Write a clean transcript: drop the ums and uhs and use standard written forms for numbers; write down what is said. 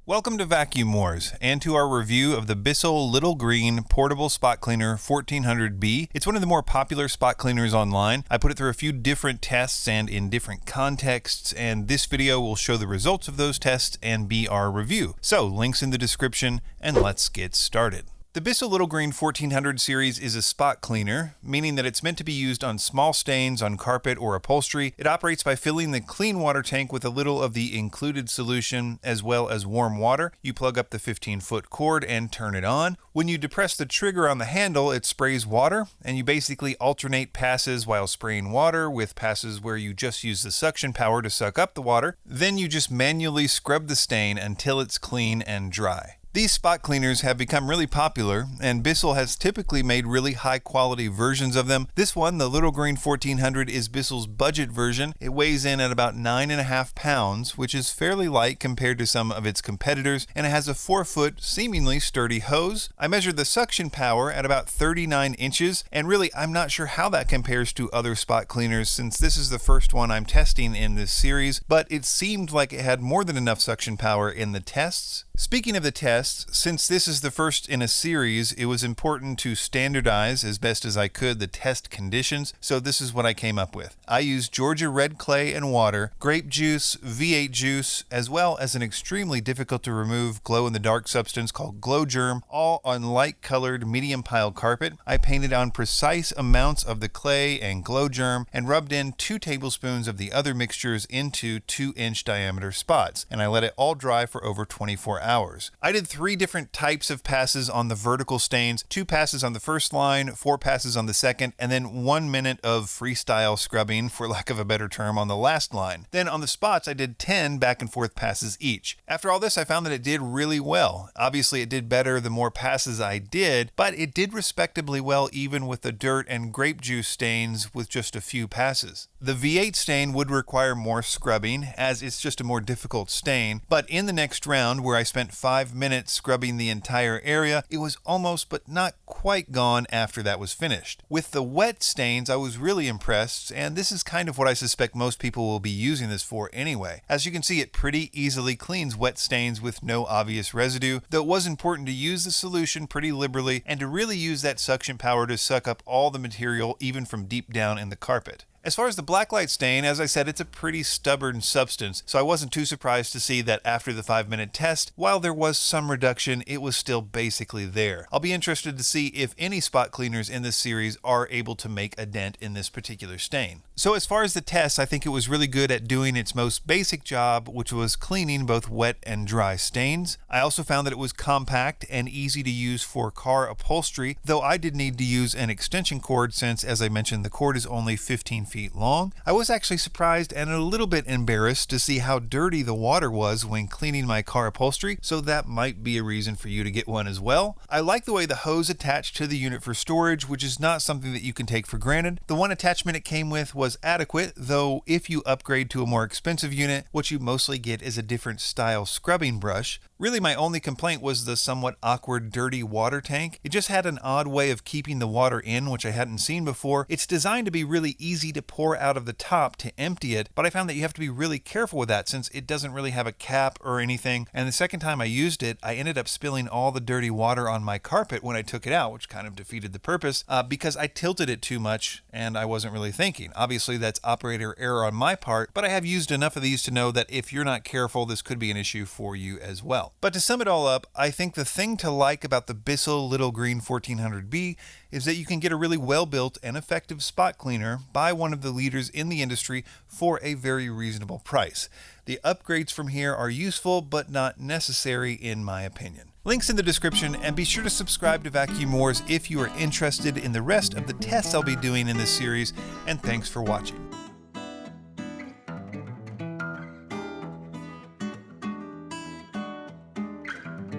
Welcome to Vacuum Wars, and to our review of the Bissell Little Green Portable Spot Cleaner 1400B. It's one of the more popular spot cleaners online. I put it through a few different tests and in different contexts, and this video will show the results of those tests and be our review. So, links in the description, and let's get started. The Bissell Little Green 1400 series is a spot cleaner, meaning that it's meant to be used on small stains on carpet or upholstery. It operates by filling the clean water tank with a little of the included solution as well as warm water. You plug up the 15-foot cord and turn it on. When you depress the trigger on the handle, it sprays water, and you basically alternate passes while spraying water with passes where you just use the suction power to suck up the water. Then you just manually scrub the stain until it's clean and dry. These spot cleaners have become really popular, and Bissell has typically made really high-quality versions of them. This one, the Little Green 1400, is Bissell's budget version. It weighs in at about 9.5 pounds, which is fairly light compared to some of its competitors, and it has a 4-foot, seemingly sturdy hose. I measured the suction power at about 39 inches, and really, I'm not sure how that compares to other spot cleaners since this is the first one I'm testing in this series, but it seemed like it had more than enough suction power in the tests. Speaking of the tests, since this is the first in a series, it was important to standardize as best as I could the test conditions, so this is what I came up with. I used Georgia red clay and water, grape juice, V8 juice, as well as an extremely difficult to remove glow-in-the-dark substance called Glow Germ, all on light-colored medium pile carpet. I painted on precise amounts of the clay and Glow Germ and rubbed in 2 tablespoons of the other mixtures into 2-inch diameter spots, and I let it all dry for over 24 hours. I did 3 different types of passes on the vertical stains, 2 passes on the first line, 4 passes on the second, and then 1 minute of freestyle scrubbing, for lack of a better term, on the last line. Then on the spots, I did 10 back and forth passes each. After all this, I found that it did really well. Obviously, it did better the more passes I did, but it did respectably well even with the dirt and grape juice stains with just a few passes. The V8 stain would require more scrubbing, as it's just a more difficult stain, but in the next round, where I spent 5 minutes scrubbing the entire area, it was almost but not quite gone after that was finished. With the wet stains, I was really impressed, and this is kind of what I suspect most people will be using this for anyway. As you can see, it pretty easily cleans wet stains with no obvious residue, though it was important to use the solution pretty liberally and to really use that suction power to suck up all the material even from deep down in the carpet. As far as the blacklight stain, as I said, it's a pretty stubborn substance, so I wasn't too surprised to see that after the 5-minute test, while there was some reduction, it was still basically there. I'll be interested to see if any spot cleaners in this series are able to make a dent in this particular stain. So as far as the tests, I think it was really good at doing its most basic job, which was cleaning both wet and dry stains. I also found that it was compact and easy to use for car upholstery, though I did need to use an extension cord since, as I mentioned, the cord is only 15 feet long. I was actually surprised and a little bit embarrassed to see how dirty the water was when cleaning my car upholstery, so that might be a reason for you to get one as well. I like the way the hose attached to the unit for storage, which is not something that you can take for granted. The one attachment it came with was adequate, though if you upgrade to a more expensive unit, what you mostly get is a different style scrubbing brush. Really, my only complaint was the somewhat awkward, dirty water tank. It just had an odd way of keeping the water in, which I hadn't seen before. It's designed to be really easy to pour out of the top to empty it, but I found that you have to be really careful with that since it doesn't really have a cap or anything. And the second time I used it, I ended up spilling all the dirty water on my carpet when I took it out, which kind of defeated the purpose because I tilted it too much and I wasn't really thinking. Obviously, that's operator error on my part, but I have used enough of these to know that if you're not careful, this could be an issue for you as well. But to sum it all up, I think the thing to like about the Bissell Little Green 1400B is that you can get a really well-built and effective spot cleaner by one of the leaders in the industry for a very reasonable price. The upgrades from here are useful, but not necessary in my opinion. Links in the description, and be sure to subscribe to Vacuum Wars if you are interested in the rest of the tests I'll be doing in this series, and thanks for watching.